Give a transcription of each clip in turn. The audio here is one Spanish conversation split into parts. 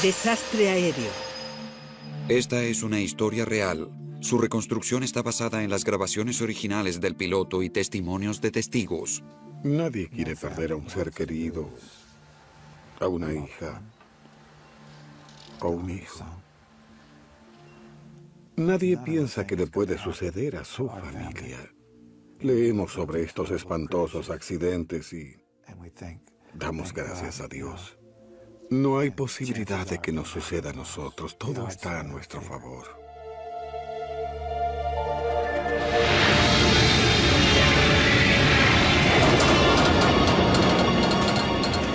Desastre aéreo. Esta es una historia real. Su reconstrucción está basada en las grabaciones originales del piloto y testimonios de testigos. Nadie quiere perder a un ser querido, a una hija o un hijo. Nadie piensa que le puede suceder a su familia. Leemos sobre estos espantosos accidentes y damos gracias a Dios. No hay posibilidad de que nos suceda a nosotros. Todo está a nuestro favor.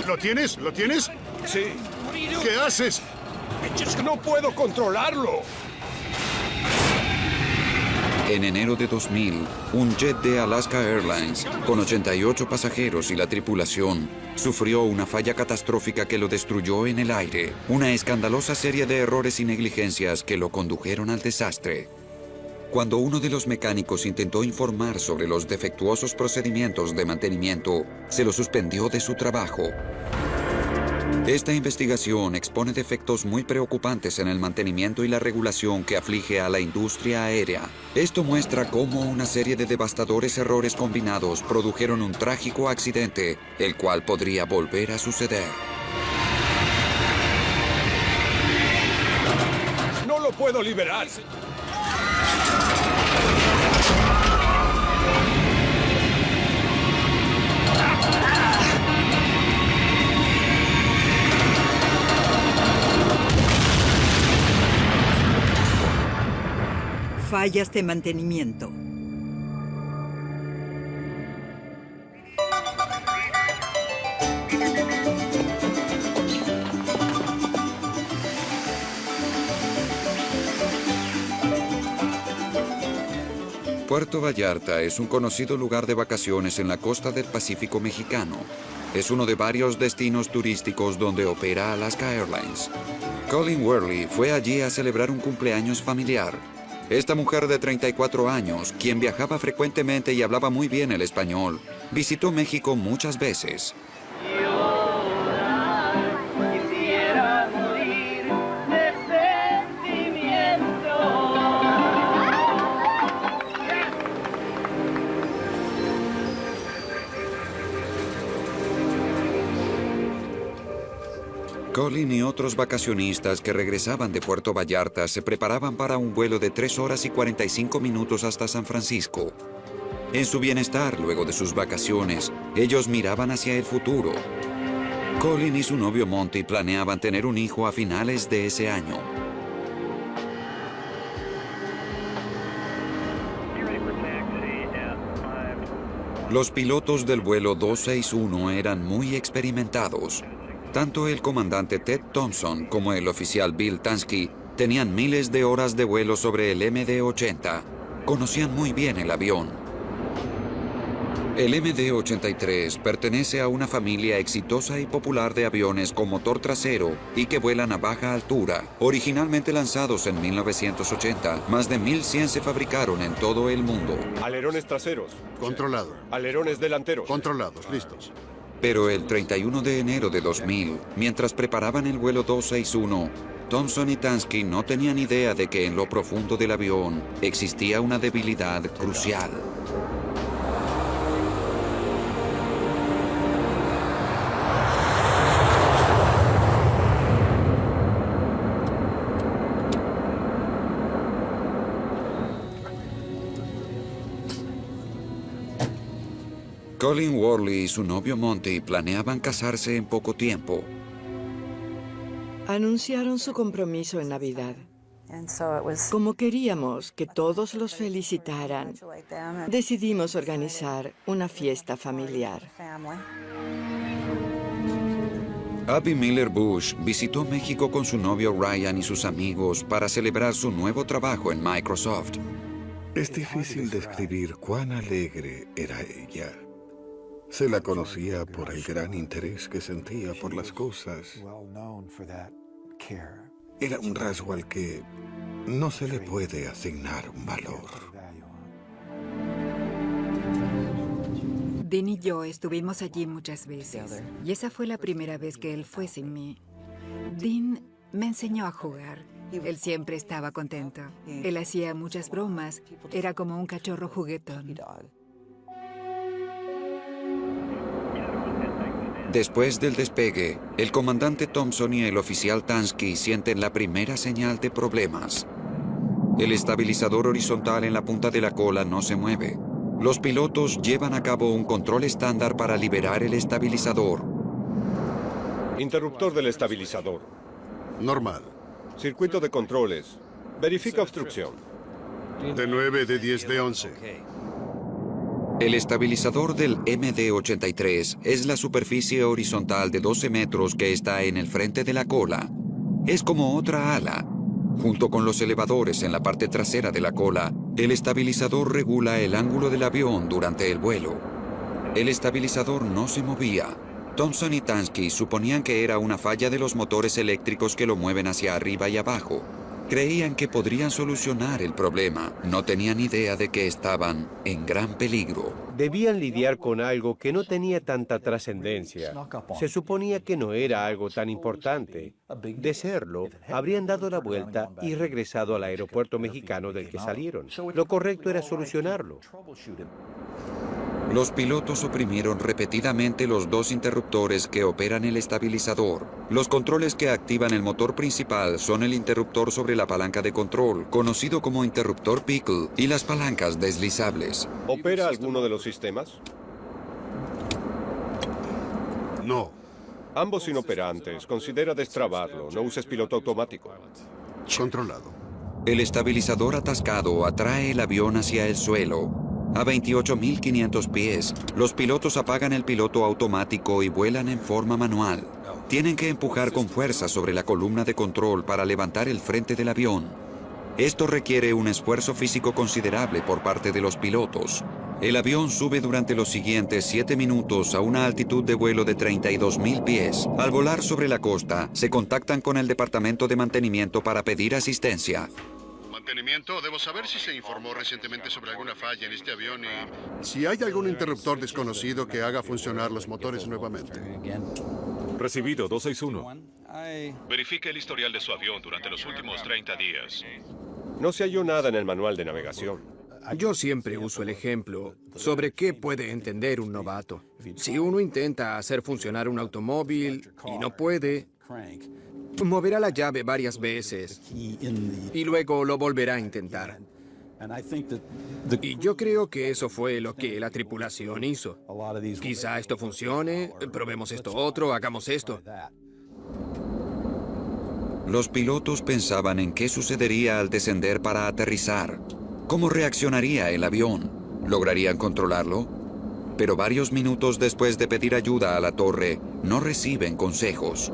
¿Lo tienes? ¿Lo tienes? Sí. ¿Qué haces? No puedo controlarlo. En enero de 2000, un jet de Alaska Airlines, con 88 pasajeros y la tripulación, sufrió una falla catastrófica que lo destruyó en el aire. Una escandalosa serie de errores y negligencias que lo condujeron al desastre. Cuando uno de los mecánicos intentó informar sobre los defectuosos procedimientos de mantenimiento, se lo suspendió de su trabajo. Esta investigación expone defectos muy preocupantes en el mantenimiento y la regulación que aflige a la industria aérea. Esto muestra cómo una serie de devastadores errores combinados produjeron un trágico accidente, el cual podría volver a suceder. No lo puedo liberar. Fallas de mantenimiento. Puerto Vallarta es un conocido lugar de vacaciones en la costa del Pacífico mexicano. Es uno de varios destinos turísticos donde opera Alaska Airlines. Colin Worley fue allí a celebrar un cumpleaños familiar. Esta mujer de 34 años, quien viajaba frecuentemente y hablaba muy bien el español, visitó México muchas veces. Quisiera morir de sentimiento. Colin y otros vacacionistas que regresaban de Puerto Vallarta se preparaban para un vuelo de 3 horas y 45 minutos hasta San Francisco. En su bienestar luego de sus vacaciones, ellos miraban hacia el futuro. Colin y su novio Monty planeaban tener un hijo a finales de ese año. Los pilotos del vuelo 261 eran muy experimentados. Tanto el comandante Ted Thompson como el oficial Bill Tansky tenían miles de horas de vuelo sobre el MD-80. Conocían muy bien el avión. El MD-83 pertenece a una familia exitosa y popular de aviones con motor trasero y que vuelan a baja altura. Originalmente lanzados en 1980, más de 1.100 se fabricaron en todo el mundo. Alerones traseros. Controlado. Alerones delanteros. Controlados. Listos. Pero el 31 de enero de 2000, mientras preparaban el vuelo 261, Thompson y Tansky no tenían idea de que en lo profundo del avión existía una debilidad crucial. Colin Worley y su novio Monty planeaban casarse en poco tiempo. Anunciaron su compromiso en Navidad. Como queríamos que todos los felicitaran, decidimos organizar una fiesta familiar. Abby Miller Bush visitó México con su novio Ryan y sus amigos para celebrar su nuevo trabajo en Microsoft. Es difícil describir cuán alegre era ella. Se la conocía por el gran interés que sentía por las cosas. Era un rasgo al que no se le puede asignar un valor. Dean y yo estuvimos allí muchas veces. Y esa fue la primera vez que él fue sin mí. Dean Me enseñó a jugar. Él siempre estaba contento. Él hacía muchas bromas. Era como un cachorro juguetón. Después del despegue, el comandante Thompson y el oficial Tansky sienten la primera señal de problemas. El estabilizador horizontal en la punta de la cola no se mueve. Los pilotos llevan a cabo un control estándar para liberar el estabilizador. Interruptor del estabilizador. Normal. Circuito de controles. Verifica obstrucción. De 9, de 10, de 11. El estabilizador del MD-83 es la superficie horizontal de 12 metros que está en el frente de la cola. Es como otra ala. Junto con los elevadores en la parte trasera de la cola, el estabilizador regula el ángulo del avión durante el vuelo. El estabilizador no se movía. Thompson y Tansky suponían que era una falla de los motores eléctricos que lo mueven hacia arriba y abajo. Creían que podrían solucionar el problema. No tenían idea de que estaban en gran peligro. Debían lidiar con algo que no tenía tanta trascendencia. Se suponía que no era algo tan importante. De serlo, habrían dado la vuelta y regresado al aeropuerto mexicano del que salieron. Lo correcto era solucionarlo. Los pilotos oprimieron repetidamente los dos interruptores que operan el estabilizador. Los controles que activan el motor principal son el interruptor sobre la palanca de control, conocido como interruptor pickle, y las palancas deslizables. ¿Opera alguno de los sistemas? No. Ambos inoperantes. Considera destrabarlo. No uses piloto automático. Controlado. El estabilizador atascado atrae el avión hacia el suelo. A 28.500 pies, los pilotos apagan el piloto automático y vuelan en forma manual. Tienen que empujar con fuerza sobre la columna de control para levantar el frente del avión. Esto requiere un esfuerzo físico considerable por parte de los pilotos. El avión sube durante los siguientes 7 minutos a una altitud de vuelo de 32.000 pies. Al volar sobre la costa, se contactan con el Departamento de Mantenimiento para pedir asistencia. Mantenimiento, debo saber si se informó recientemente sobre alguna falla en este avión y... si hay algún interruptor desconocido que haga funcionar los motores nuevamente. Recibido, 261. Verifique el historial de su avión durante los últimos 30 días. No se halló nada en el manual de navegación. Yo siempre uso el ejemplo sobre qué puede entender un novato. Si uno intenta hacer funcionar un automóvil y no puede, moverá la llave varias veces y luego lo volverá a intentar. Y yo creo que eso fue lo que la tripulación hizo. Quizá esto funcione, probemos esto otro, hagamos esto. Los pilotos pensaban en qué sucedería al descender para aterrizar. ¿Cómo reaccionaría el avión? ¿Lograrían controlarlo? Pero varios minutos después de pedir ayuda a la torre, no reciben consejos.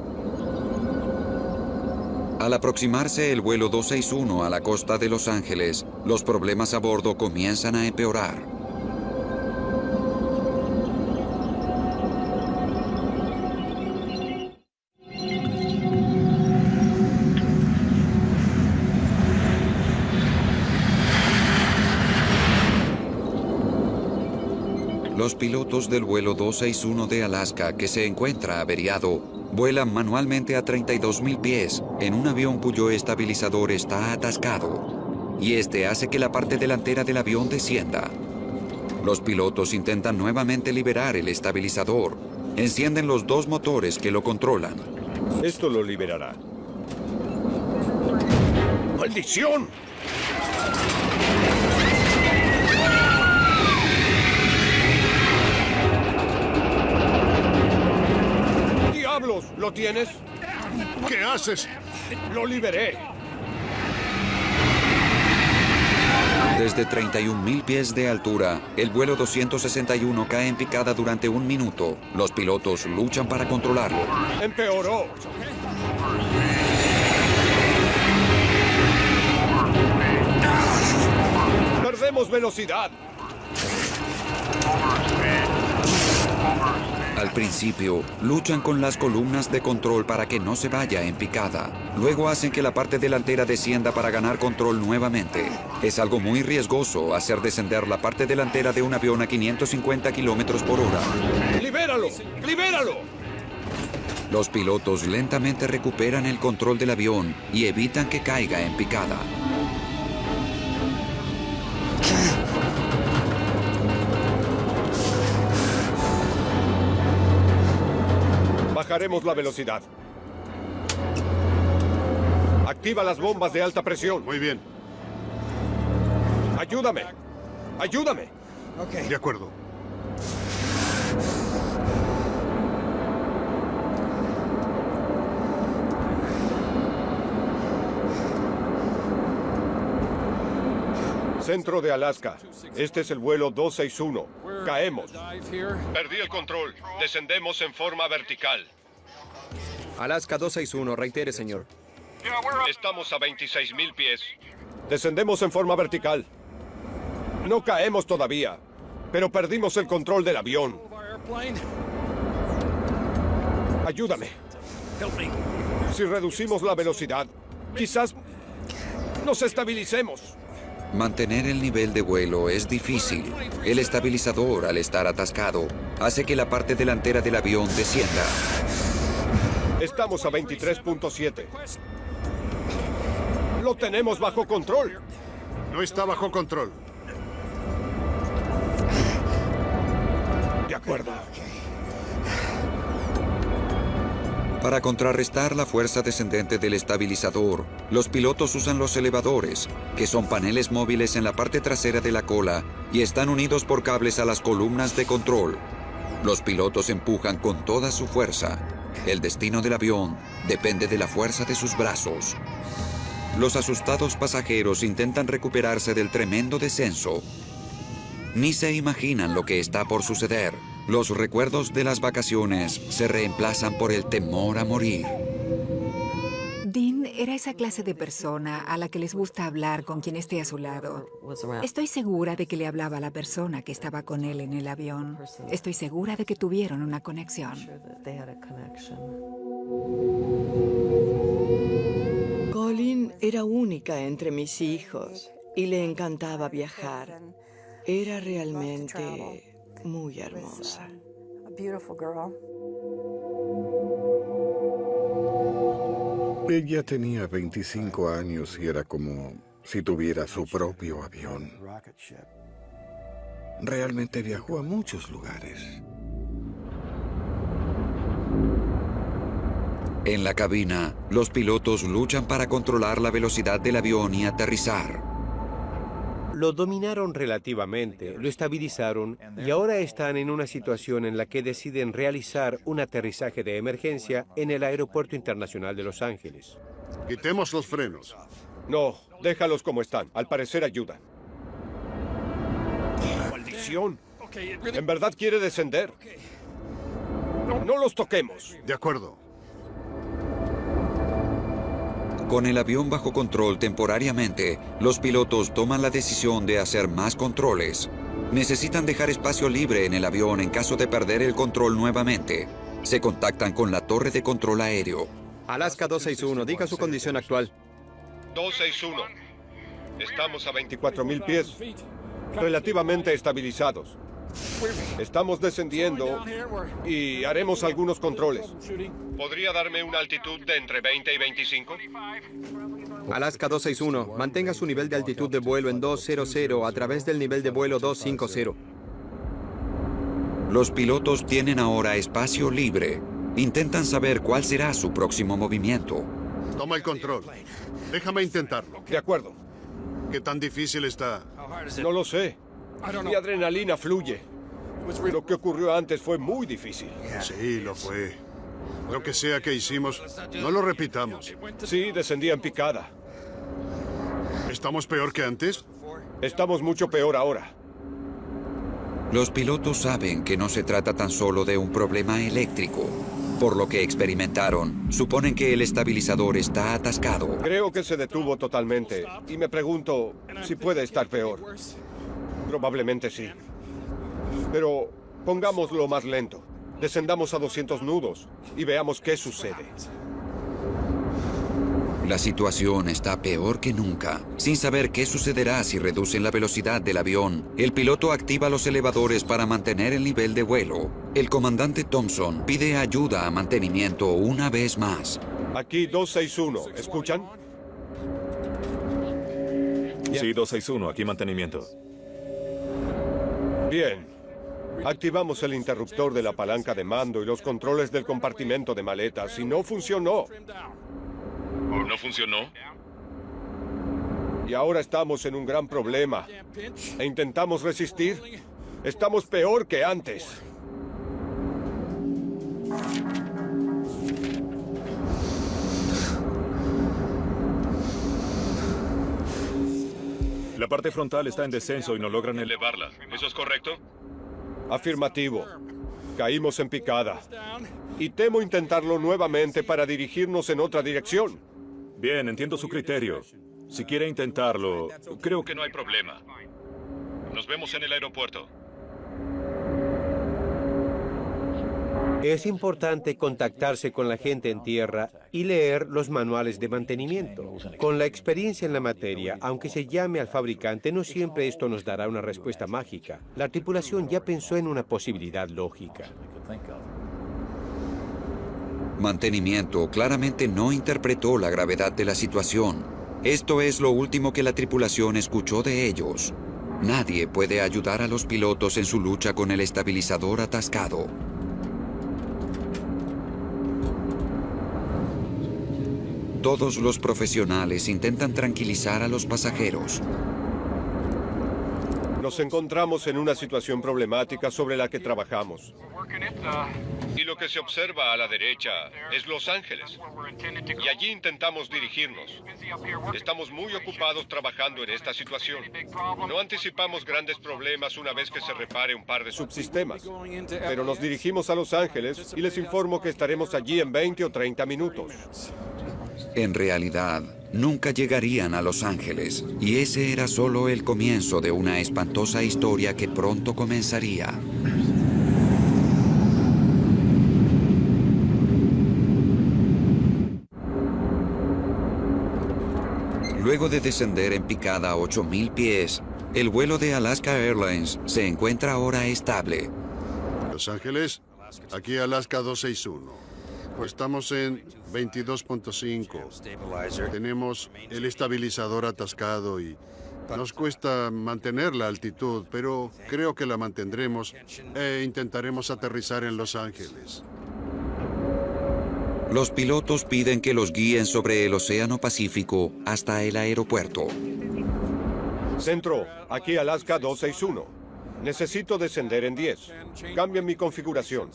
Al aproximarse el vuelo 261 a la costa de Los Ángeles, los problemas a bordo comienzan a empeorar. Los pilotos del vuelo 261 de Alaska, que se encuentra averiado, vuelan manualmente a 32.000 pies en un avión cuyo estabilizador está atascado, y este hace que la parte delantera del avión descienda. Los pilotos intentan nuevamente liberar el estabilizador. Encienden los dos motores que lo controlan. Esto lo liberará. ¡Maldición! ¡Diablos! ¿Lo tienes? ¿Qué haces? ¡Lo liberé! Desde 31.000 pies de altura, el vuelo 261 cae en picada durante 1 minuto. Los pilotos luchan para controlarlo. ¡Empeoró! ¡Perdemos velocidad! Al principio, luchan con las columnas de control para que no se vaya en picada. Luego hacen que la parte delantera descienda para ganar control nuevamente. Es algo muy riesgoso hacer descender la parte delantera de un avión a 550 kilómetros por hora. ¡Libéralo! ¡Libéralo! Los pilotos lentamente recuperan el control del avión y evitan que caiga en picada. Bajaremos la velocidad. Activa las bombas de alta presión. Muy bien. ¡Ayúdame! ¡Ayúdame! De acuerdo. Centro de Alaska. Este es el vuelo 261. Caemos. Perdí el control. Descendemos en forma vertical. Alaska 261, reitere, señor. Estamos a 26.000 pies. Descendemos en forma vertical. No caemos todavía, pero perdimos el control del avión. Ayúdame. Si reducimos la velocidad, quizás nos estabilicemos. Mantener el nivel de vuelo es difícil. El estabilizador, al estar atascado, hace que la parte delantera del avión descienda. Estamos a 23.7. Lo tenemos bajo control. No está bajo control. De acuerdo. Para contrarrestar la fuerza descendente del estabilizador, los pilotos usan los elevadores, que son paneles móviles en la parte trasera de la cola y están unidos por cables a las columnas de control. Los pilotos empujan con toda su fuerza. El destino del avión depende de la fuerza de sus brazos. Los asustados pasajeros intentan recuperarse del tremendo descenso. Ni se imaginan lo que está por suceder. Los recuerdos de las vacaciones se reemplazan por el temor a morir. Dean era esa clase de persona a la que les gusta hablar con quien esté a su lado. Estoy segura de que le hablaba a la persona que estaba con él en el avión. Estoy segura de que tuvieron una conexión. Colin era única entre mis hijos y le encantaba viajar. Era realmente muy hermosa. Ella tenía 25 años y era como si tuviera su propio avión. Realmente viajó a muchos lugares. En la cabina, los pilotos luchan para controlar la velocidad del avión y aterrizar. Lo dominaron relativamente, lo estabilizaron y ahora están en una situación en la que deciden realizar un aterrizaje de emergencia en el Aeropuerto Internacional de Los Ángeles. Quitemos los frenos. No, déjalos como están. Al parecer ayudan. ¡Maldición! ¿En verdad quiere descender? No los toquemos. De acuerdo. Con el avión bajo control temporariamente, los pilotos toman la decisión de hacer más controles. Necesitan dejar espacio libre en el avión en caso de perder el control nuevamente. Se contactan con la torre de control aéreo. Alaska 261, diga su condición actual. 261. Estamos a 24.000 pies, relativamente estabilizados. Estamos descendiendo y haremos algunos controles. ¿Podría darme una altitud de entre 20 y 25? Alaska 261, mantenga su nivel de altitud de vuelo en 200 a través del nivel de vuelo 250. Los pilotos tienen ahora espacio libre. Intentan saber cuál será su próximo movimiento. Toma el control. Déjame intentarlo. De acuerdo. ¿Qué tan difícil está? No lo sé. Mi adrenalina fluye. Lo que ocurrió antes fue muy difícil. Sí, lo fue. Lo que sea que hicimos, no lo repitamos. Sí, descendí en picada. ¿Estamos peor que antes? Estamos mucho peor ahora. Los pilotos saben que no se trata tan solo de un problema eléctrico. Por lo que experimentaron, suponen que el estabilizador está atascado. Creo que se detuvo totalmente y me pregunto si puede estar peor. Probablemente sí. Pero pongámoslo más lento. Descendamos a 200 nudos y veamos qué sucede. La situación está peor que nunca. Sin saber qué sucederá si reducen la velocidad del avión, el piloto activa los elevadores para mantener el nivel de vuelo. El comandante Thompson pide ayuda a mantenimiento una vez más. Aquí 261, ¿escuchan? Sí, 261, aquí mantenimiento. Bien. Activamos el interruptor de la palanca de mando y los controles del compartimento de maletas y no funcionó. ¿No funcionó? Y ahora estamos en un gran problema. E intentamos resistir. Estamos peor que antes. La parte frontal está en descenso y no logran Elevarla. ¿Eso es correcto? Afirmativo. Caímos en picada. Y temo intentarlo nuevamente para dirigirnos en otra dirección. Bien, entiendo su criterio. Si quiere intentarlo, creo Que no hay problema. Nos vemos en el aeropuerto. Es importante contactarse con la gente en tierra y leer los manuales de mantenimiento. Con la experiencia en la materia, aunque se llame al fabricante, no siempre esto nos dará una respuesta mágica. La tripulación ya pensó en una posibilidad lógica. Mantenimiento claramente no interpretó la gravedad de la situación. Esto es lo último que la tripulación escuchó de ellos. Nadie puede ayudar a los pilotos en su lucha con el estabilizador atascado. Todos los profesionales intentan tranquilizar a los pasajeros. Nos encontramos en una situación problemática sobre la que trabajamos. Y lo que se observa a la derecha es Los Ángeles. Y allí intentamos dirigirnos. Estamos muy ocupados trabajando en esta situación. No anticipamos grandes problemas una vez que se repare un par de Subsistemas. Pero nos dirigimos a Los Ángeles y les informo que estaremos allí en 20 o 30 minutos. En realidad, nunca llegarían a Los Ángeles, y ese era solo el comienzo de una espantosa historia que pronto comenzaría. Luego de descender en picada a 8,000 pies, el vuelo de Alaska Airlines se encuentra ahora estable. Los Ángeles, aquí Alaska 261. Estamos en 22.5. Tenemos el estabilizador atascado y nos cuesta mantener la altitud, pero creo que la mantendremos e intentaremos aterrizar en Los Ángeles. Los pilotos piden que los guíen sobre el Océano Pacífico hasta el aeropuerto. Centro, aquí Alaska 261. Necesito descender en 10. Cambien mi configuración.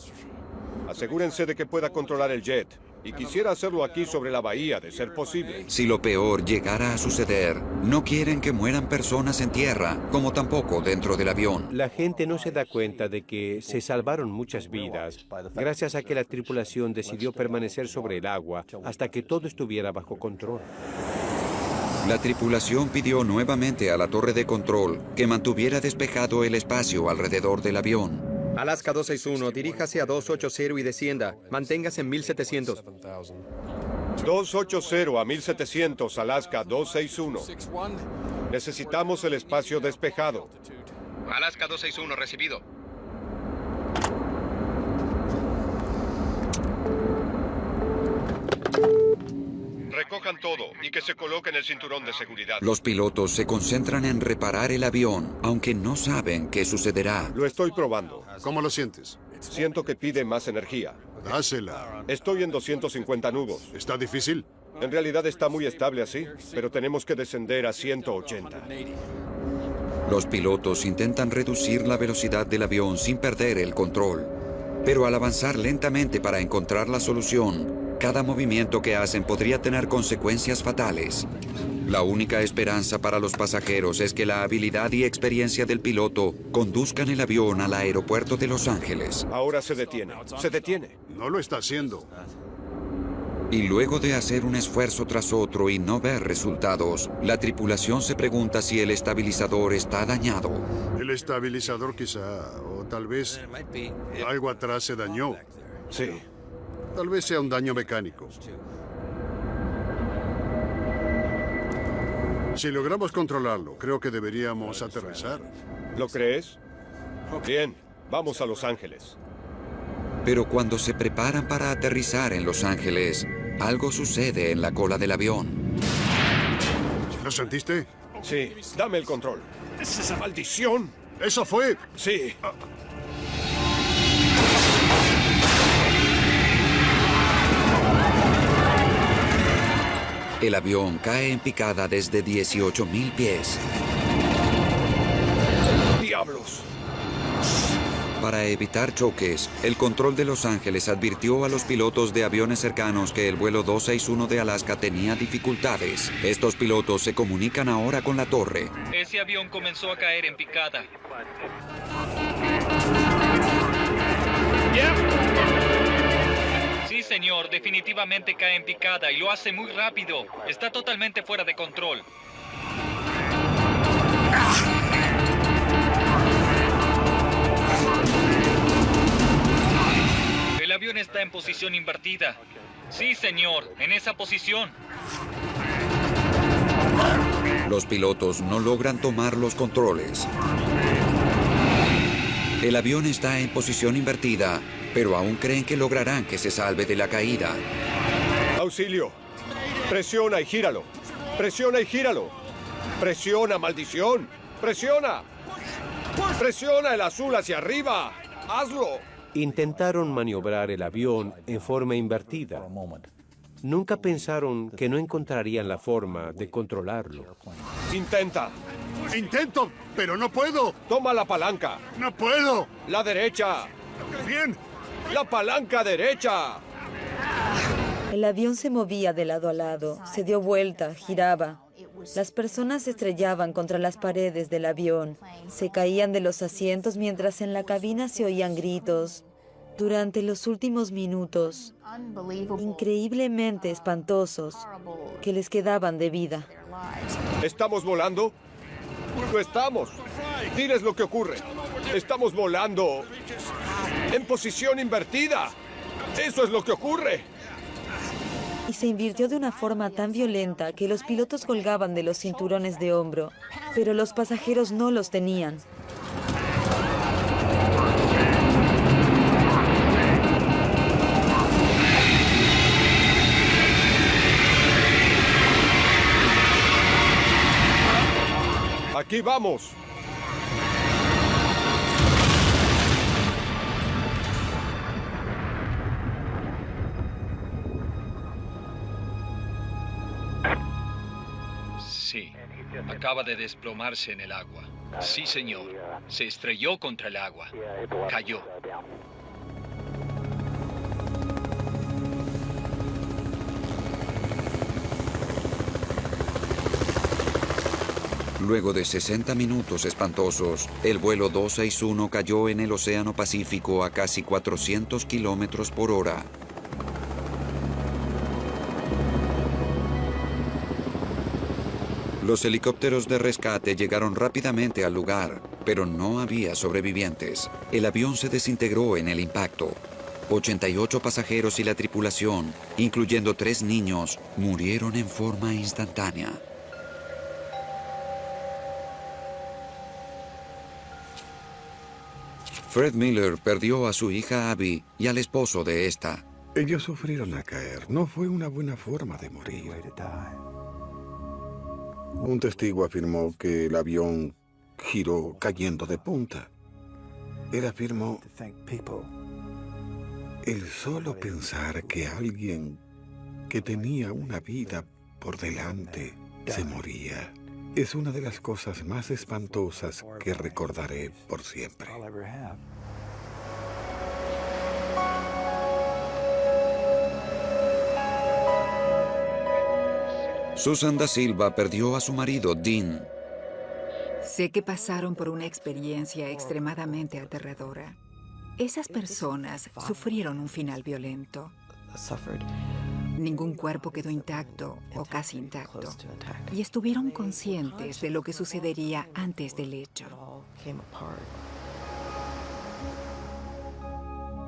Asegúrense de que pueda controlar el jet. Y quisiera hacerlo aquí sobre la bahía, de ser posible. Si lo peor llegara a suceder, no quieren que mueran personas en tierra, como tampoco dentro del avión. La gente no se da cuenta de que se salvaron muchas vidas gracias a que la tripulación decidió permanecer sobre el agua hasta que todo estuviera bajo control. La tripulación pidió nuevamente a la torre de control que mantuviera despejado el espacio alrededor del avión. Alaska 261, diríjase a 280 y descienda. Manténgase en 1700. 280 a 1700, Alaska 261. Necesitamos el espacio despejado. Alaska 261, recibido. Recojan todo y que se coloquen el cinturón de seguridad. Los pilotos se concentran en reparar el avión, aunque no saben qué sucederá. Lo estoy probando. ¿Cómo lo sientes? Siento que pide más energía. Dásela. Estoy en 250 nudos. ¿Está difícil? En realidad está muy estable así, pero tenemos que descender a 180. Los pilotos intentan reducir la velocidad del avión sin perder el control. Pero al avanzar lentamente para encontrar la solución, cada movimiento que hacen podría tener consecuencias fatales. La única esperanza para los pasajeros es que la habilidad y experiencia del piloto conduzcan el avión al aeropuerto de Los Ángeles. Ahora se detiene. Se detiene. No lo está haciendo. Y luego de hacer un esfuerzo tras otro y no ver resultados, la tripulación se pregunta si el estabilizador está dañado. El estabilizador quizá, o tal vez algo atrás se dañó. Sí. Tal vez sea un daño mecánico. Si logramos controlarlo, creo que deberíamos aterrizar. ¿Lo crees? Bien, vamos a Los Ángeles. Pero cuando se preparan para aterrizar en Los Ángeles, algo sucede en la cola del avión. ¿Lo sentiste? Sí, dame el control. ¿Es esa maldición? ¿Eso fue? Sí. El avión cae en picada desde 18,000 pies. ¡Diablos! Para evitar choques, el control de Los Ángeles advirtió a los pilotos de aviones cercanos que el vuelo 261 de Alaska tenía dificultades. Estos pilotos se comunican ahora con la torre. Ese avión comenzó a caer en picada. Sí, señor, definitivamente cae en picada y lo hace muy rápido. Está totalmente fuera de control. El avión está en posición invertida. Sí, señor, en esa posición. Los pilotos no logran tomar los controles. El avión está en posición invertida, pero aún creen que lograrán que se salve de la caída. ¡Auxilio! ¡Presiona y gíralo! ¡Presiona y gíralo! ¡Presiona, maldición! ¡Presiona! ¡Presiona el azul hacia arriba! ¡Hazlo! Intentaron maniobrar el avión en forma invertida. Nunca pensaron que no encontrarían la forma de controlarlo. ¡Intenta! ¡Intento, pero no puedo! ¡Toma la palanca! ¡No puedo! ¡La derecha! ¡Bien! ¡La palanca derecha! El avión se movía de lado a lado, se dio vuelta, giraba. Las personas se estrellaban contra las paredes del avión, se caían de los asientos mientras en la cabina se oían gritos. Durante los últimos minutos, increíblemente espantosos, que les quedaban de vida. ¿Estamos volando? ¡Lo estamos! Diles lo que ocurre. Estamos volando en posición invertida. ¡Eso es lo que ocurre! Y se invirtió de una forma tan violenta que los pilotos colgaban de los cinturones de hombro, pero los pasajeros no los tenían. ¡Aquí vamos! Sí, acaba de desplomarse en el agua. Sí, señor. Se estrelló contra el agua. Cayó. Luego de 60 minutos espantosos, el vuelo 261 cayó en el Océano Pacífico a casi 400 kilómetros por hora. Los helicópteros de rescate llegaron rápidamente al lugar, pero no había sobrevivientes. El avión se desintegró en el impacto. 88 pasajeros y la tripulación, incluyendo 3 niños, murieron en forma instantánea. Fred Miller perdió a su hija Abby y al esposo de esta. Ellos sufrieron al caer. No fue una buena forma de morir. Un testigo afirmó que el avión giró cayendo de punta. Él afirmó, el solo pensar que alguien que tenía una vida por delante se moría es una de las cosas más espantosas que recordaré por siempre. Susan da Silva perdió a su marido, Dean. Sé que pasaron por una experiencia extremadamente aterradora. Esas personas sufrieron un final violento. Ningún cuerpo quedó intacto o casi intacto. Y estuvieron conscientes de lo que sucedería antes del hecho.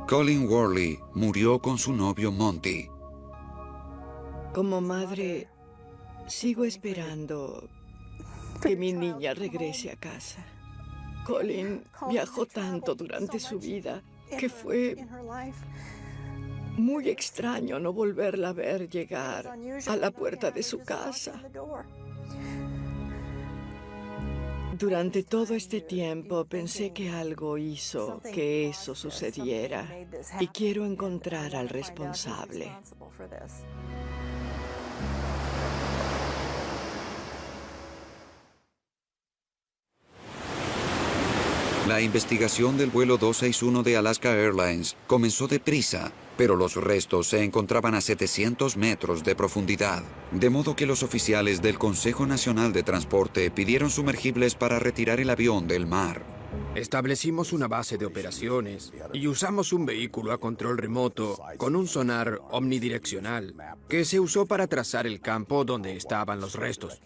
Colin Worley murió con su novio Monty. Como madre, sigo esperando Que mi niña regrese a casa. Colin viajó tanto durante su vida que fue muy extraño no volverla a ver llegar a la puerta de su casa. Durante todo este tiempo pensé que algo hizo que eso sucediera y quiero encontrar al responsable. La investigación del vuelo 261 de Alaska Airlines comenzó deprisa, pero los restos se encontraban a 700 metros de profundidad, de modo que los oficiales del Consejo Nacional de Transporte pidieron sumergibles para retirar el avión del mar. Establecimos una base de operaciones y usamos un vehículo a control remoto con un sonar omnidireccional que se usó para trazar el campo donde estaban los restos.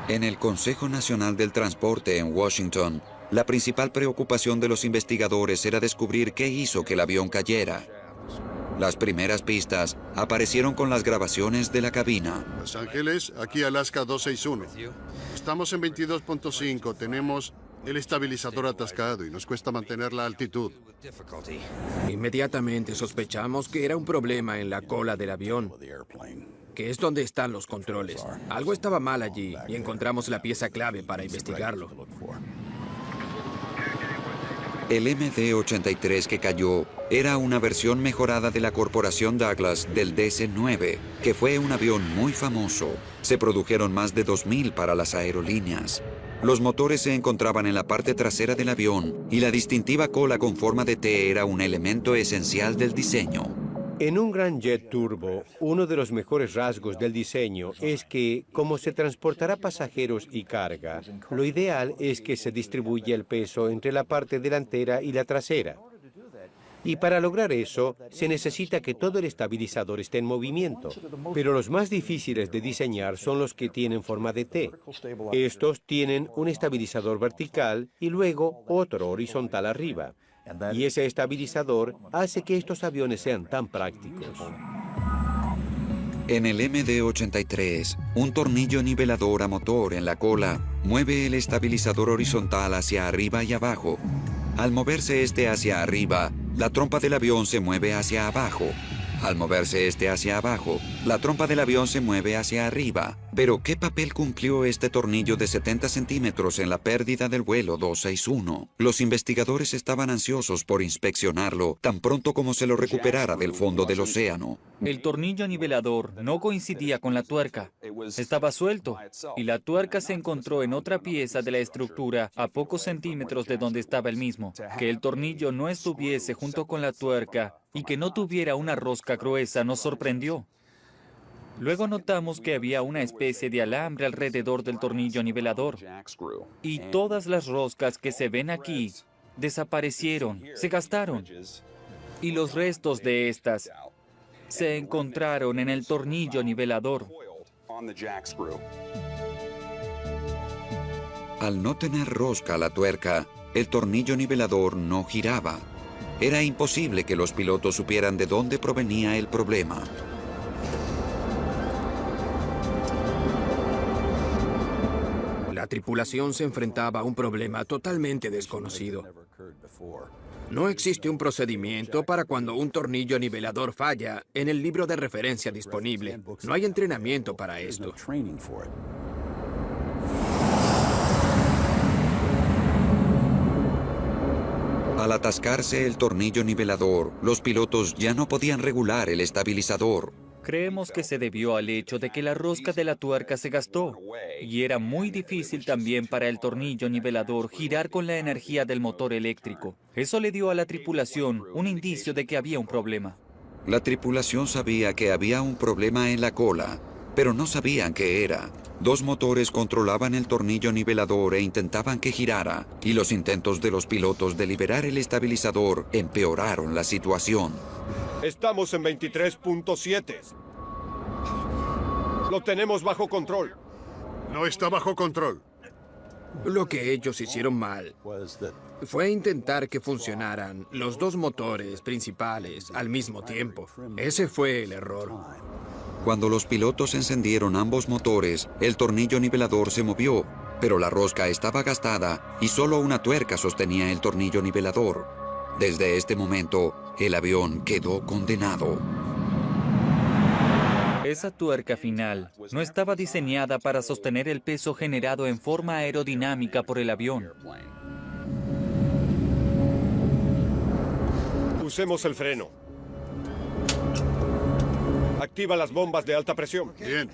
En el Consejo Nacional del Transporte en Washington, la principal preocupación de los investigadores era descubrir qué hizo que el avión cayera. Las primeras pistas aparecieron con las grabaciones de la cabina. Los Ángeles, aquí Alaska 261. Estamos en 22.5, tenemos el estabilizador atascado y nos cuesta mantener la altitud. Inmediatamente sospechamos que era un problema en la cola del avión, que es donde están los controles. Algo estaba mal allí y encontramos la pieza clave para investigarlo. El MD-83 que cayó era una versión mejorada de la Corporación Douglas del DC-9, que fue un avión muy famoso. Se produjeron más de 2.000 para las aerolíneas. Los motores se encontraban en la parte trasera del avión y la distintiva cola con forma de T era un elemento esencial del diseño. En un gran jet turbo, uno de los mejores rasgos del diseño es que, como se transportará pasajeros y carga, lo ideal es que se distribuya el peso entre la parte delantera y la trasera. Y para lograr eso, se necesita que todo el estabilizador esté en movimiento. Pero los más difíciles de diseñar son los que tienen forma de T. Estos tienen un estabilizador vertical y luego otro horizontal arriba. Y ese estabilizador hace que estos aviones sean tan prácticos. En el MD-83, un tornillo nivelador a motor en la cola mueve el estabilizador horizontal hacia arriba y abajo. Al moverse este hacia arriba, la trompa del avión se mueve hacia abajo. Al moverse este hacia abajo, la trompa del avión se mueve hacia arriba. Pero, ¿qué papel cumplió este tornillo de 70 centímetros en la pérdida del vuelo 261? Los investigadores estaban ansiosos por inspeccionarlo tan pronto como se lo recuperara del fondo del océano. El tornillo nivelador no coincidía con la tuerca. Estaba suelto y la tuerca se encontró en otra pieza de la estructura a pocos centímetros de donde estaba el mismo. Que el tornillo no estuviese junto con la tuerca y que no tuviera una rosca gruesa nos sorprendió. Luego notamos que había una especie de alambre alrededor del tornillo nivelador. Y todas las roscas que se ven aquí desaparecieron, se gastaron. Y los restos de estas se encontraron en el tornillo nivelador. Al no tener rosca la tuerca, el tornillo nivelador no giraba. Era imposible que los pilotos supieran de dónde provenía el problema. La tripulación se enfrentaba a un problema totalmente desconocido. No existe un procedimiento para cuando un tornillo nivelador falla en el libro de referencia disponible. No hay entrenamiento para esto. Al atascarse el tornillo nivelador, los pilotos ya no podían regular el estabilizador. Creemos que se debió al hecho de que la rosca de la tuerca se gastó y era muy difícil también para el tornillo nivelador girar con la energía del motor eléctrico. Eso le dio a la tripulación un indicio de que había un problema. La tripulación sabía que había un problema en la cola, pero no sabían qué era. Dos motores controlaban el tornillo nivelador e intentaban que girara, y los intentos de los pilotos de liberar el estabilizador empeoraron la situación. Estamos en 23.7. Lo tenemos bajo control. No está bajo control. Lo que ellos hicieron mal fue intentar que funcionaran los dos motores principales al mismo tiempo. Ese fue el error. Cuando los pilotos encendieron ambos motores, el tornillo nivelador se movió, pero la rosca estaba gastada y solo una tuerca sostenía el tornillo nivelador. Desde este momento, el avión quedó condenado. Esa tuerca final no estaba diseñada para sostener el peso generado en forma aerodinámica por el avión. Usemos el freno. Activa las bombas de alta presión. Bien.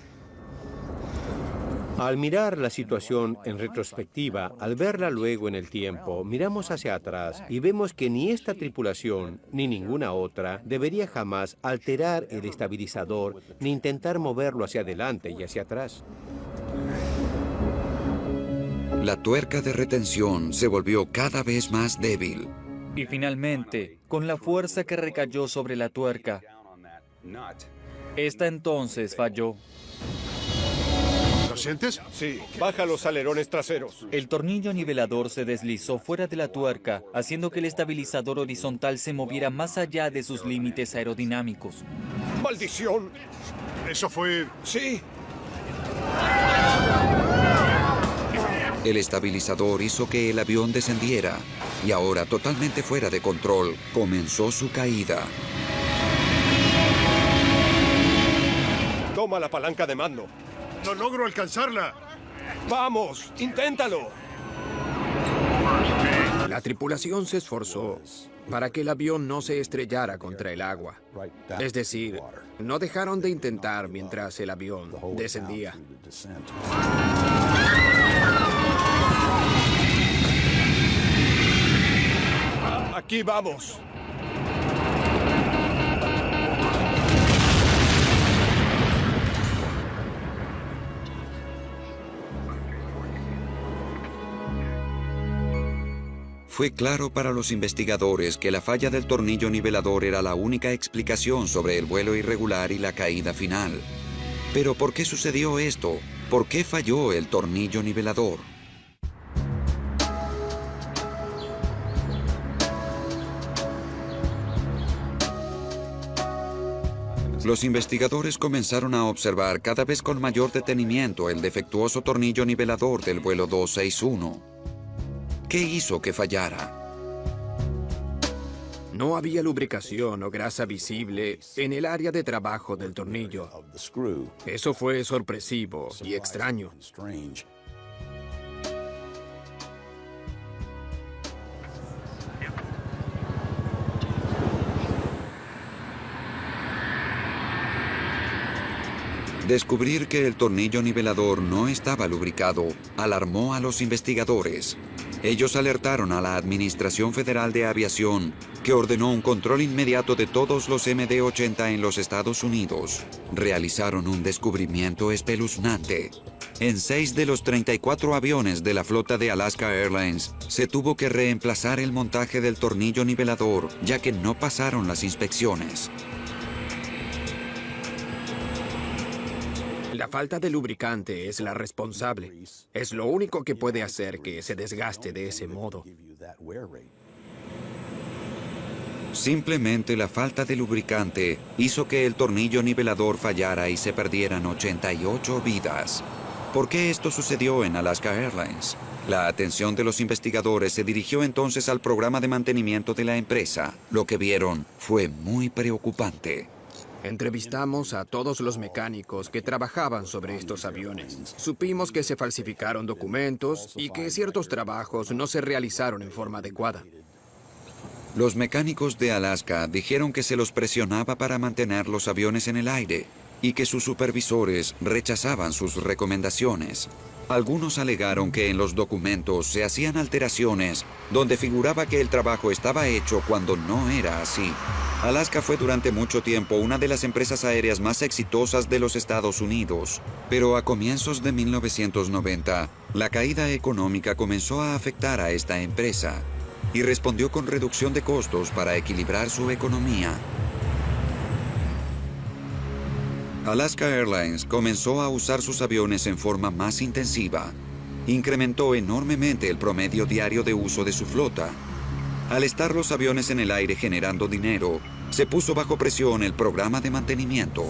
Al mirar la situación en retrospectiva, al verla luego en el tiempo, miramos hacia atrás y vemos que ni esta tripulación ni ninguna otra debería jamás alterar el estabilizador ni intentar moverlo hacia adelante y hacia atrás. La tuerca de retención se volvió cada vez más débil. Y finalmente, con la fuerza que recayó sobre la tuerca, esta entonces falló. ¿Lo sientes? Sí, baja los alerones traseros. El tornillo nivelador se deslizó fuera de la tuerca, haciendo que el estabilizador horizontal se moviera más allá de sus límites aerodinámicos. ¡Maldición! ¿Eso fue...? Sí. El estabilizador hizo que el avión descendiera y ahora, totalmente fuera de control, comenzó su caída. Toma la palanca de mando. ¡No logro alcanzarla! ¡Vamos! ¡Inténtalo! La tripulación se esforzó para que el avión no se estrellara contra el agua. Es decir, no dejaron de intentar mientras el avión descendía. ¡Aquí vamos! Fue claro para los investigadores que la falla del tornillo nivelador era la única explicación sobre el vuelo irregular y la caída final. Pero ¿por qué sucedió esto? ¿Por qué falló el tornillo nivelador? Los investigadores comenzaron a observar cada vez con mayor detenimiento el defectuoso tornillo nivelador del vuelo 261. ¿Qué hizo que fallara? No había lubricación o grasa visible en el área de trabajo del tornillo. Eso fue sorpresivo y extraño. Descubrir que el tornillo nivelador no estaba lubricado alarmó a los investigadores. Ellos alertaron a la Administración Federal de Aviación, que ordenó un control inmediato de todos los MD-80 en los Estados Unidos. Realizaron un descubrimiento espeluznante. En 6 de los 34 aviones de la flota de Alaska Airlines, se tuvo que reemplazar el montaje del tornillo nivelador, ya que no pasaron las inspecciones. La falta de lubricante es la responsable. Es lo único que puede hacer que se desgaste de ese modo. Simplemente la falta de lubricante hizo que el tornillo nivelador fallara y se perdieran 88 vidas. ¿Por qué esto sucedió en Alaska Airlines? La atención de los investigadores se dirigió entonces al programa de mantenimiento de la empresa. Lo que vieron fue muy preocupante. Entrevistamos a todos los mecánicos que trabajaban sobre estos aviones. Supimos que se falsificaron documentos y que ciertos trabajos no se realizaron en forma adecuada. Los mecánicos de Alaska dijeron que se los presionaba para mantener los aviones en el aire y que sus supervisores rechazaban sus recomendaciones. Algunos alegaron que en los documentos se hacían alteraciones donde figuraba que el trabajo estaba hecho cuando no era así. Alaska fue durante mucho tiempo una de las empresas aéreas más exitosas de los Estados Unidos, pero a comienzos de 1990, la caída económica comenzó a afectar a esta empresa y respondió con reducción de costos para equilibrar su economía. Alaska Airlines comenzó a usar sus aviones en forma más intensiva incrementó enormemente el promedio diario de uso de su flota. Al estar los aviones en el aire generando dinero, se puso bajo presión el programa de mantenimiento.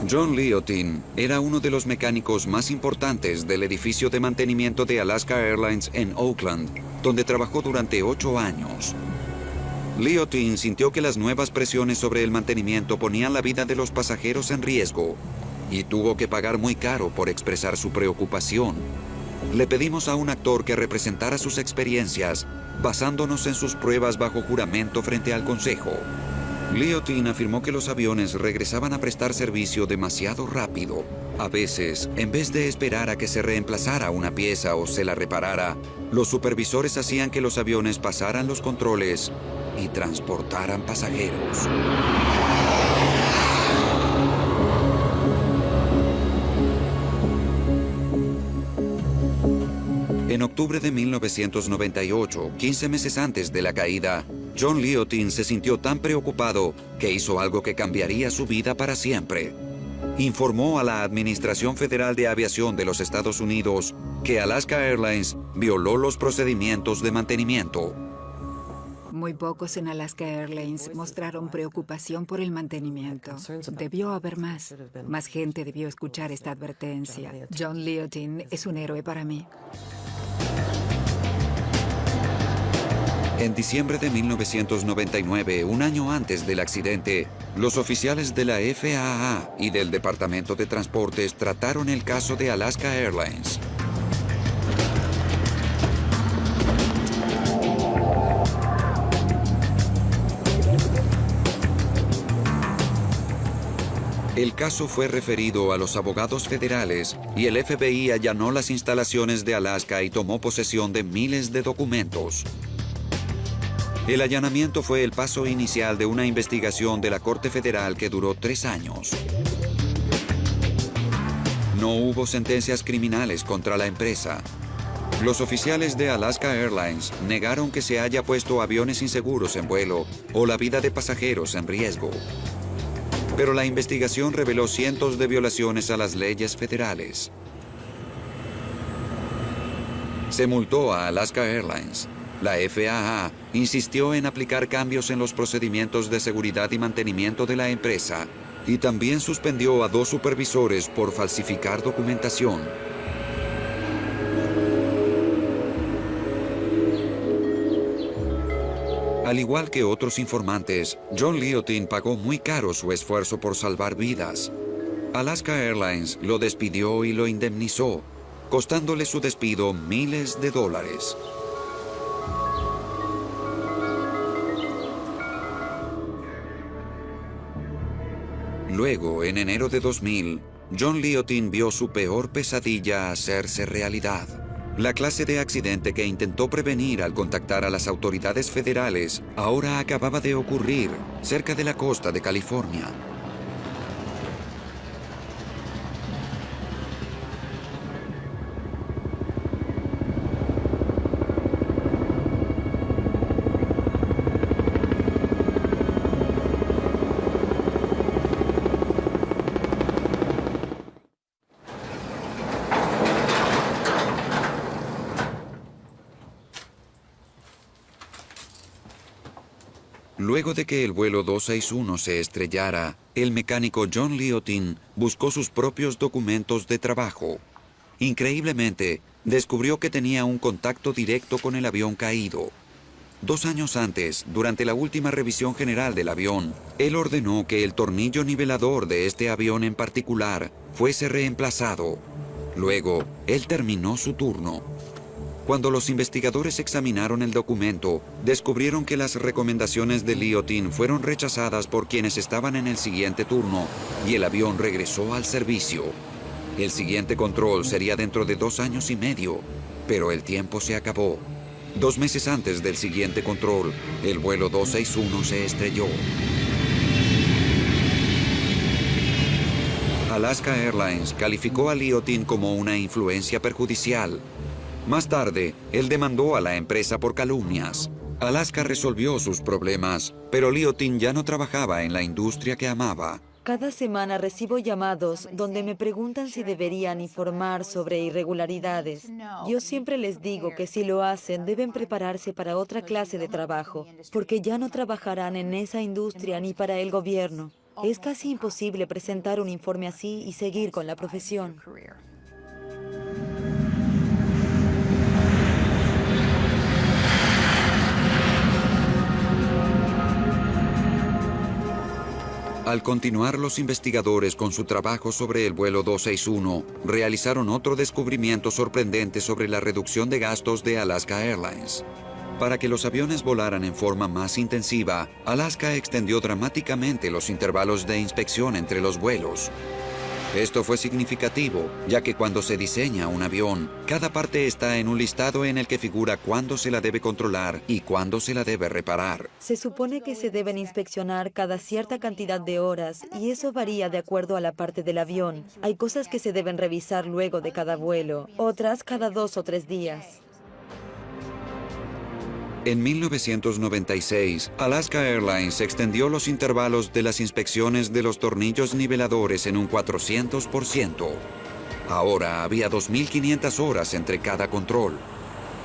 John Liotin era uno de los mecánicos más importantes del edificio de mantenimiento de Alaska Airlines en Oakland, donde trabajó durante 8 años. Liotin sintió que las nuevas presiones sobre el mantenimiento ponían la vida de los pasajeros en riesgo y tuvo que pagar muy caro por expresar su preocupación. Le pedimos a un actor que representara sus experiencias, basándonos en sus pruebas bajo juramento frente al Consejo. Liotin afirmó que los aviones regresaban a prestar servicio demasiado rápido. A veces, en vez de esperar a que se reemplazara una pieza o se la reparara, los supervisores hacían que los aviones pasaran los controles y transportaran pasajeros. En octubre de 1998, 15 meses antes de la caída, John Liotin se sintió tan preocupado que hizo algo que cambiaría su vida para siempre. Informó a la Administración Federal de Aviación de los Estados Unidos que Alaska Airlines violó los procedimientos de mantenimiento. Muy pocos en Alaska Airlines mostraron preocupación por el mantenimiento. Debió haber más. Más gente debió escuchar esta advertencia. John Liotin es un héroe para mí. En diciembre de 1999, un año antes del accidente, los oficiales de la FAA y del Departamento de Transportes trataron el caso de Alaska Airlines. El caso fue referido a los abogados federales y el FBI allanó las instalaciones de Alaska y tomó posesión de miles de documentos. El allanamiento fue el paso inicial de una investigación de la Corte Federal que duró 3 años. No hubo sentencias criminales contra la empresa. Los oficiales de Alaska Airlines negaron que se haya puesto aviones inseguros en vuelo o la vida de pasajeros en riesgo. Pero la investigación reveló cientos de violaciones a las leyes federales. Se multó a Alaska Airlines. La FAA insistió en aplicar cambios en los procedimientos de seguridad y mantenimiento de la empresa y también suspendió a 2 supervisores por falsificar documentación. Al igual que otros informantes, John Liotin pagó muy caro su esfuerzo por salvar vidas. Alaska Airlines lo despidió y lo indemnizó, costándole su despido miles de dólares. Luego, en enero de 2000, John Liotin vio su peor pesadilla hacerse realidad. La clase de accidente que intentó prevenir al contactar a las autoridades federales ahora acababa de ocurrir cerca de la costa de California. Luego de que el vuelo 261 se estrellara, el mecánico John Liotin buscó sus propios documentos de trabajo. Increíblemente, descubrió que tenía un contacto directo con el avión caído. 2 años antes, durante la última revisión general del avión, él ordenó que el tornillo nivelador de este avión en particular fuese reemplazado. Luego, él terminó su turno. Cuando los investigadores examinaron el documento, descubrieron que las recomendaciones de Liotin fueron rechazadas por quienes estaban en el siguiente turno y el avión regresó al servicio. El siguiente control sería dentro de 2 años y medio, pero el tiempo se acabó. 2 meses antes del siguiente control, el vuelo 261 se estrelló. Alaska Airlines calificó a Liotin como una influencia perjudicial. Más tarde, él demandó a la empresa por calumnias. Alaska resolvió sus problemas, pero Liotin ya no trabajaba en la industria que amaba. Cada semana recibo llamados donde me preguntan si deberían informar sobre irregularidades. Yo siempre les digo que si lo hacen deben prepararse para otra clase de trabajo, porque ya no trabajarán en esa industria ni para el gobierno. Es casi imposible presentar un informe así y seguir con la profesión. Al continuar los investigadores con su trabajo sobre el vuelo 261, realizaron otro descubrimiento sorprendente sobre la reducción de gastos de Alaska Airlines. Para que los aviones volaran en forma más intensiva, Alaska extendió dramáticamente los intervalos de inspección entre los vuelos. Esto fue significativo, ya que cuando se diseña un avión, cada parte está en un listado en el que figura cuándo se la debe controlar y cuándo se la debe reparar. Se supone que se deben inspeccionar cada cierta cantidad de horas y eso varía de acuerdo a la parte del avión. Hay cosas que se deben revisar luego de cada vuelo, otras cada 2 o 3 días. En 1996, Alaska Airlines extendió los intervalos de las inspecciones de los tornillos niveladores en un 400%. Ahora había 2.500 horas entre cada control.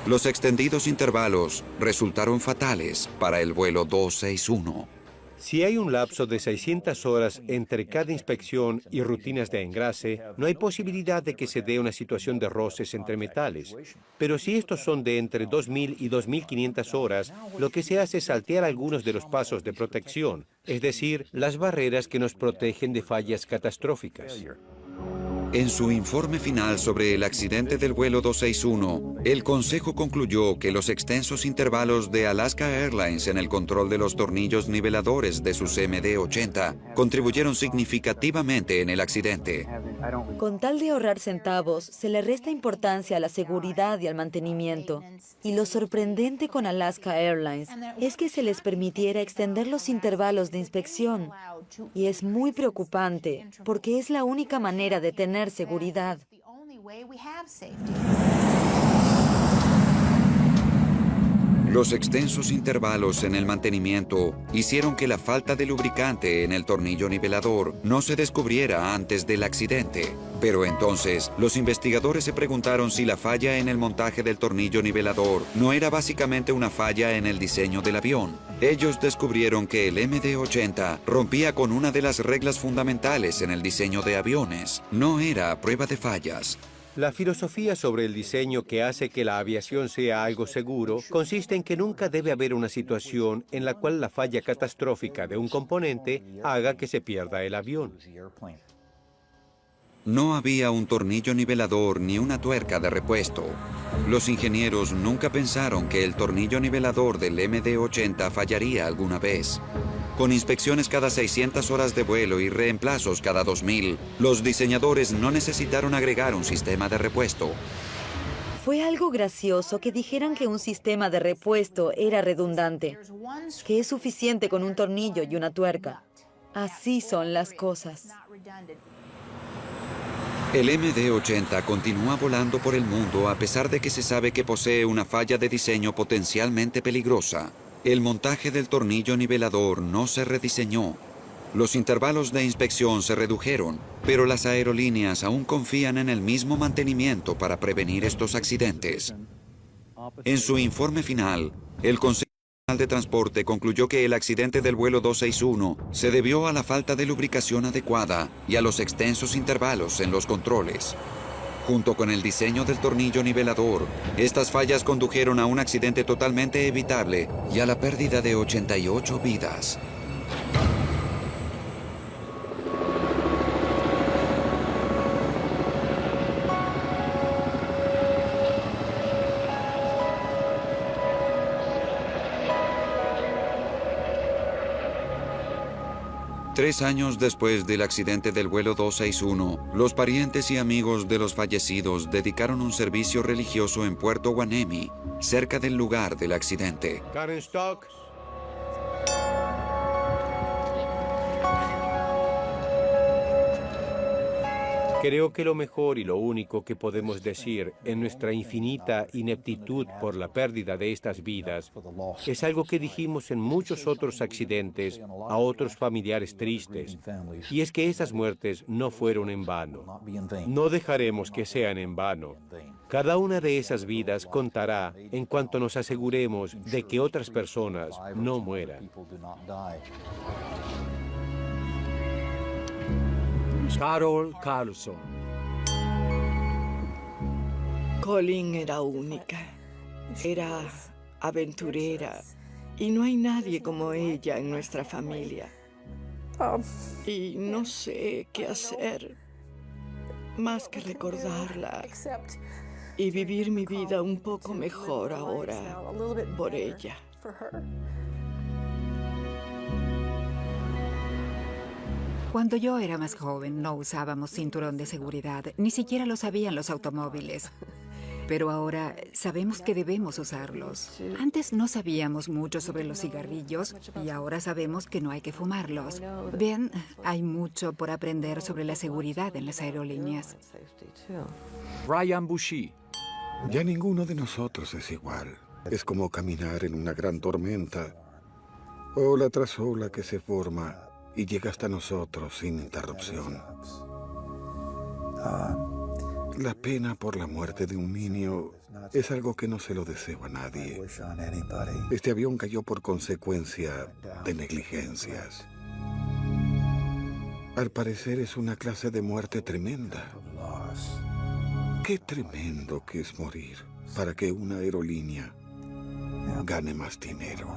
Los extendidos intervalos resultaron fatales para el vuelo 261. Si hay un lapso de 600 horas entre cada inspección y rutinas de engrase, no hay posibilidad de que se dé una situación de roces entre metales. Pero si estos son de entre 2.000 y 2.500 horas, lo que se hace es saltear algunos de los pasos de protección, es decir, las barreras que nos protegen de fallas catastróficas. En su informe final sobre el accidente del vuelo 261, el Consejo concluyó que los extensos intervalos de Alaska Airlines en el control de los tornillos niveladores de sus MD-80 contribuyeron significativamente en el accidente. Con tal de ahorrar centavos, se le resta importancia a la seguridad y al mantenimiento. Y lo sorprendente con Alaska Airlines es que se les permitiera extender los intervalos de inspección. Y es muy preocupante, porque es la única manera de tener seguridad. Los extensos intervalos en el mantenimiento hicieron que la falta de lubricante en el tornillo nivelador no se descubriera antes del accidente. Pero entonces, los investigadores se preguntaron si la falla en el montaje del tornillo nivelador no era básicamente una falla en el diseño del avión. Ellos descubrieron que el MD-80 rompía con una de las reglas fundamentales en el diseño de aviones. No era a prueba de fallas. La filosofía sobre el diseño que hace que la aviación sea algo seguro consiste en que nunca debe haber una situación en la cual la falla catastrófica de un componente haga que se pierda el avión. No había un tornillo nivelador ni una tuerca de repuesto. Los ingenieros nunca pensaron que el tornillo nivelador del MD-80 fallaría alguna vez. Con inspecciones cada 600 horas de vuelo y reemplazos cada 2.000, los diseñadores no necesitaron agregar un sistema de repuesto. Fue algo gracioso que dijeran que un sistema de repuesto era redundante, que es suficiente con un tornillo y una tuerca. Así son las cosas. El MD-80 continúa volando por el mundo a pesar de que se sabe que posee una falla de diseño potencialmente peligrosa. El montaje del tornillo nivelador no se rediseñó. Los intervalos de inspección se redujeron, pero las aerolíneas aún confían en el mismo mantenimiento para prevenir estos accidentes. En su informe final, el Consejo Nacional de Transporte concluyó que el accidente del vuelo 261 se debió a la falta de lubricación adecuada y a los extensos intervalos en los controles. Junto con el diseño del tornillo nivelador, estas fallas condujeron a un accidente totalmente evitable y a la pérdida de 88 vidas. Tres años después del accidente del vuelo 261, los parientes y amigos de los fallecidos dedicaron un servicio religioso en Puerto Hueneme, cerca del lugar del accidente. Karen Stock. Creo que lo mejor y lo único que podemos decir en nuestra infinita ineptitud por la pérdida de estas vidas es algo que dijimos en muchos otros accidentes a otros familiares tristes, y es que esas muertes no fueron en vano. No dejaremos que sean en vano. Cada una de esas vidas contará en cuanto nos aseguremos de que otras personas no mueran. Carol Carlson. Colleen era única. Era aventurera. Y no hay nadie como ella en nuestra familia. Y no sé qué hacer más que recordarla y vivir mi vida un poco mejor ahora por ella. Cuando yo era más joven no usábamos cinturón de seguridad, ni siquiera lo sabían los automóviles. Pero ahora sabemos que debemos usarlos. Antes no sabíamos mucho sobre los cigarrillos y ahora sabemos que no hay que fumarlos. Vean, hay mucho por aprender sobre la seguridad en las aerolíneas. Ryan Bushy. Ya ninguno de nosotros es igual. Es como caminar en una gran tormenta, ola tras ola que se forma y llega hasta nosotros sin interrupción. La pena por la muerte de un niño es algo que no se lo deseo a nadie. Este avión cayó por consecuencia de negligencias. Al parecer es una clase de muerte tremenda. Qué tremendo que es morir para que una aerolínea gane más dinero.